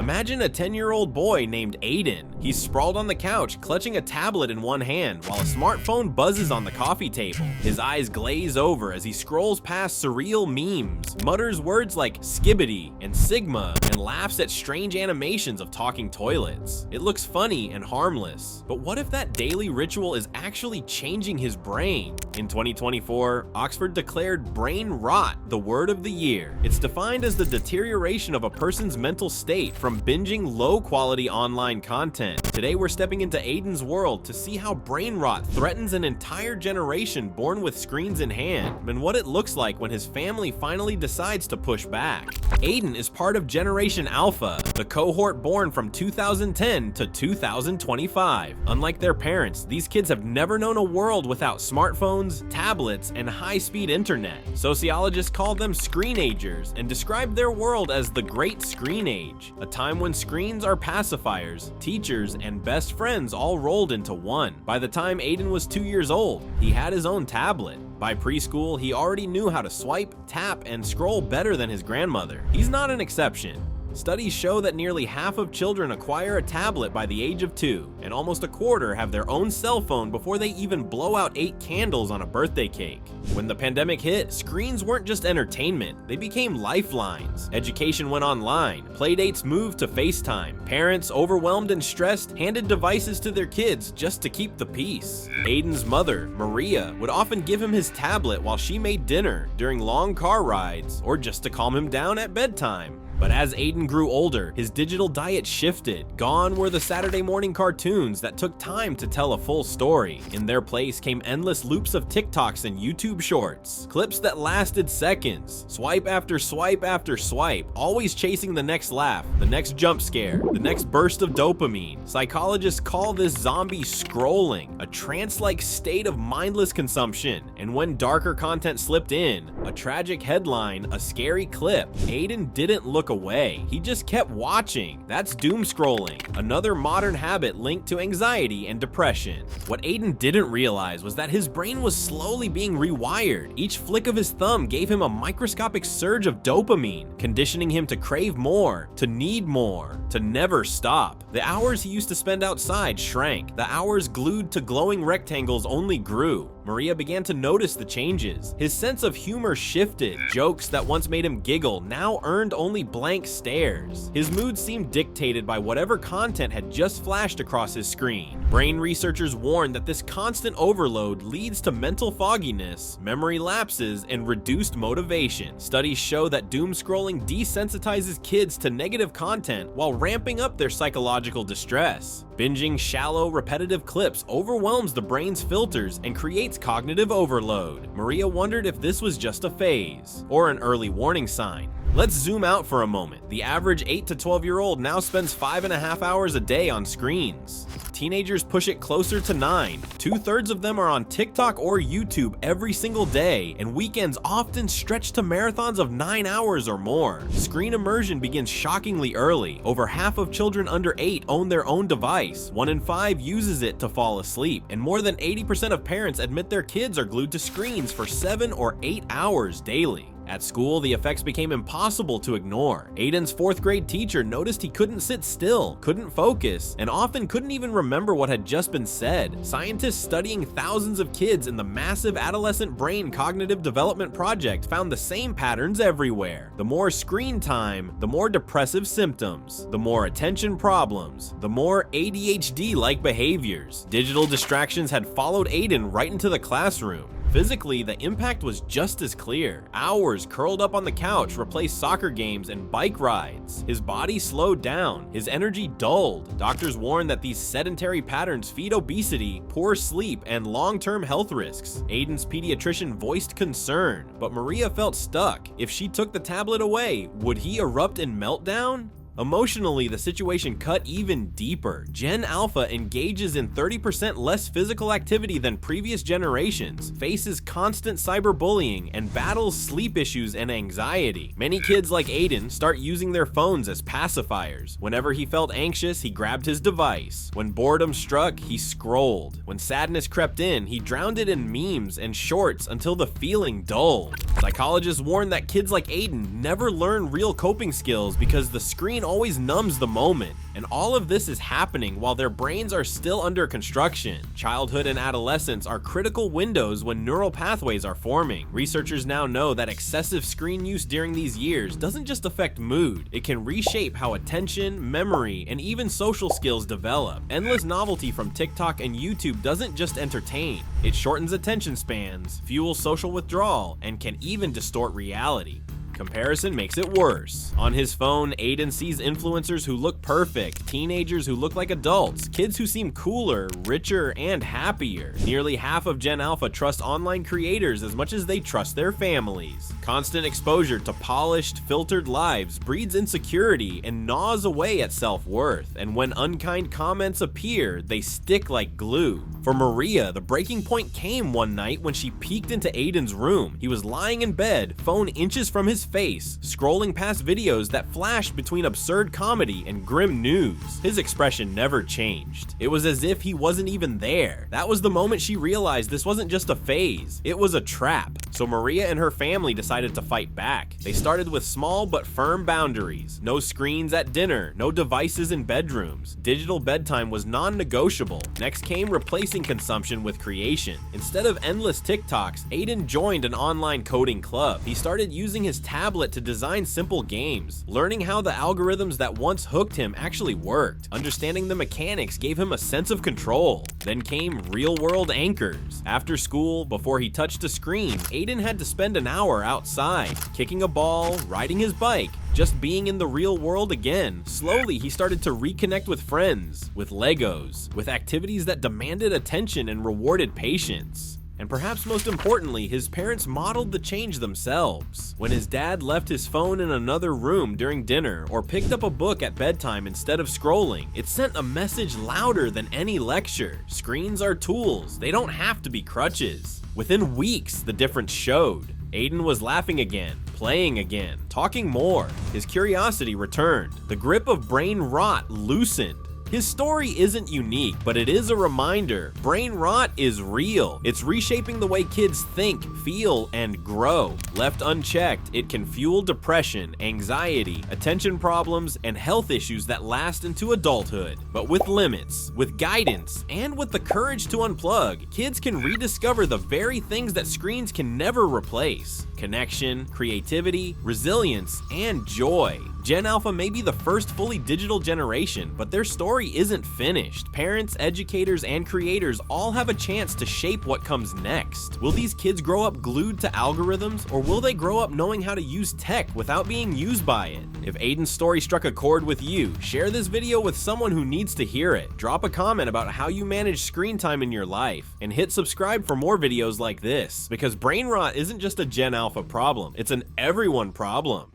Imagine a 10-year-old boy named Aiden. He's sprawled on the couch, clutching a tablet in one hand while a smartphone buzzes on the coffee table. His eyes glaze over as he scrolls past surreal memes, mutters words like skibbity and sigma, and laughs at strange animations of talking toilets. It looks funny and harmless, but what if that daily ritual is actually changing his brain? In 2024, Oxford declared brain rot the word of the year. It's defined as the deterioration of a person's mental state from binging low-quality online content. Today we're stepping into Aiden's world to see how brain rot threatens an entire generation born with screens in hand, and what it looks like when his family finally decides to push back. Aiden is part of Generation Alpha, the cohort born from 2010 to 2025. Unlike their parents, these kids have never known a world without smartphones, tablets, and high-speed internet. Sociologists call them screenagers and describe their world as the Great Screen Age, a time when screens are pacifiers, teachers, and best friends all rolled into one. By the time Aiden was 2 years old, he had his own tablet. By preschool, he already knew how to swipe, tap, and scroll better than his grandmother. He's not an exception. Studies show that nearly half of children acquire a tablet by the age of 2, and almost a quarter have their own cell phone before they even blow out 8 candles on a birthday cake. When the pandemic hit, screens weren't just entertainment, they became lifelines. Education went online, playdates moved to FaceTime, parents, overwhelmed and stressed, handed devices to their kids just to keep the peace. Aiden's mother, Maria, would often give him his tablet while she made dinner, during long car rides, or just to calm him down at bedtime. But as Aiden grew older, his digital diet shifted. Gone were the Saturday morning cartoons that took time to tell a full story. In their place came endless loops of TikToks and YouTube shorts, clips that lasted seconds, swipe after swipe after swipe, always chasing the next laugh, the next jump scare, the next burst of dopamine. Psychologists call this zombie scrolling, a trance-like state of mindless consumption. And when darker content slipped in, a tragic headline, a scary clip, Aiden didn't look away. He just kept watching. That's doom scrolling, another modern habit linked to anxiety and depression. What Aiden didn't realize was that his brain was slowly being rewired. Each flick of his thumb gave him a microscopic surge of dopamine, conditioning him to crave more, to need more, to never stop. The hours he used to spend outside shrank. The hours glued to glowing rectangles only grew. Maria began to notice the changes. His sense of humor shifted. Jokes that once made him giggle now earned only blank stares. His mood seemed dictated by whatever content had just flashed across his screen. Brain researchers warn that this constant overload leads to mental fogginess, memory lapses, and reduced motivation. Studies show that doom scrolling desensitizes kids to negative content while ramping up their psychological distress. Binging shallow, repetitive clips overwhelms the brain's filters and creates cognitive overload. Maria wondered if this was just a phase, or an early warning sign. Let's zoom out for a moment. The average 8 to 12-year-old now spends 5.5 hours a day on screens. Teenagers push it closer to 9. 2/3 of them are on TikTok or YouTube every single day, and weekends often stretch to marathons of 9 hours or more. Screen immersion begins shockingly early. Over half of children under 8 own their own device. 1 in 5 uses it to fall asleep, and more than 80% of parents admit their kids are glued to screens for 7 or 8 hours daily. At school, the effects became impossible to ignore. Aiden's 4th grade teacher noticed he couldn't sit still, couldn't focus, and often couldn't even remember what had just been said. Scientists studying thousands of kids in the massive Adolescent Brain Cognitive Development Project found the same patterns everywhere. The more screen time, the more depressive symptoms, the more attention problems, the more ADHD-like behaviors. Digital distractions had followed Aiden right into the classroom. Physically, the impact was just as clear. Hours curled up on the couch replaced soccer games and bike rides. His body slowed down, his energy dulled. Doctors warn that these sedentary patterns feed obesity, poor sleep, and long-term health risks. Aiden's pediatrician voiced concern, but Maria felt stuck. If she took the tablet away, would he erupt in meltdown? Emotionally, the situation cut even deeper. Gen Alpha engages in 30% less physical activity than previous generations, faces constant cyberbullying, and battles sleep issues and anxiety. Many kids like Aiden start using their phones as pacifiers. Whenever he felt anxious, he grabbed his device. When boredom struck, he scrolled. When sadness crept in, he drowned it in memes and shorts until the feeling dulled. Psychologists warn that kids like Aiden never learn real coping skills because the screen always numbs the moment. And all of this is happening while their brains are still under construction. Childhood and adolescence are critical windows when neural pathways are forming. Researchers now know that excessive screen use during these years doesn't just affect mood, it can reshape how attention, memory, and even social skills develop. Endless novelty from TikTok and YouTube doesn't just entertain, it shortens attention spans, fuels social withdrawal, and can even distort reality. Comparison makes it worse. On his phone, Aiden sees influencers who look perfect, teenagers who look like adults, kids who seem cooler, richer, and happier. Nearly half of Gen Alpha trust online creators as much as they trust their families. Constant exposure to polished, filtered lives breeds insecurity and gnaws away at self-worth, and when unkind comments appear, they stick like glue. For Maria, the breaking point came one night when she peeked into Aiden's room. He was lying in bed, phone inches from his face, scrolling past videos that flashed between absurd comedy and grim news. His expression never changed. It was as if he wasn't even there. That was the moment she realized this wasn't just a phase, it was a trap. So Maria and her family decided to fight back. They started with small but firm boundaries. No screens at dinner, no devices in bedrooms. Digital bedtime was non-negotiable. Next came replacing consumption with creation. Instead of endless TikToks, Aiden joined an online coding club. He started using his tablet to design simple games, learning how the algorithms that once hooked him actually worked. Understanding the mechanics gave him a sense of control. Then came real-world anchors. After school, before he touched a screen, Aiden had to spend an hour outside, kicking a ball, riding his bike, just being in the real world again. Slowly, he started to reconnect with friends, with Legos, with activities that demanded attention and rewarded patience. And perhaps most importantly, his parents modeled the change themselves. When his dad left his phone in another room during dinner or picked up a book at bedtime instead of scrolling, it sent a message louder than any lecture. Screens are tools, they don't have to be crutches. Within weeks, the difference showed. Aiden was laughing again, playing again, talking more. His curiosity returned. The grip of brain rot loosened. His story isn't unique, but it is a reminder. Brain rot is real. It's reshaping the way kids think, feel, and grow. Left unchecked, it can fuel depression, anxiety, attention problems, and health issues that last into adulthood. But with limits, with guidance, and with the courage to unplug, kids can rediscover the very things that screens can never replace: connection, creativity, resilience, and joy. Gen Alpha may be the first fully digital generation, but their story isn't finished. Parents, educators, and creators all have a chance to shape what comes next. Will these kids grow up glued to algorithms, or will they grow up knowing how to use tech without being used by it? If Aiden's story struck a chord with you, share this video with someone who needs to hear it. Drop a comment about how you manage screen time in your life, and hit subscribe for more videos like this, because brain rot isn't just a Gen Alpha problem, it's an everyone problem.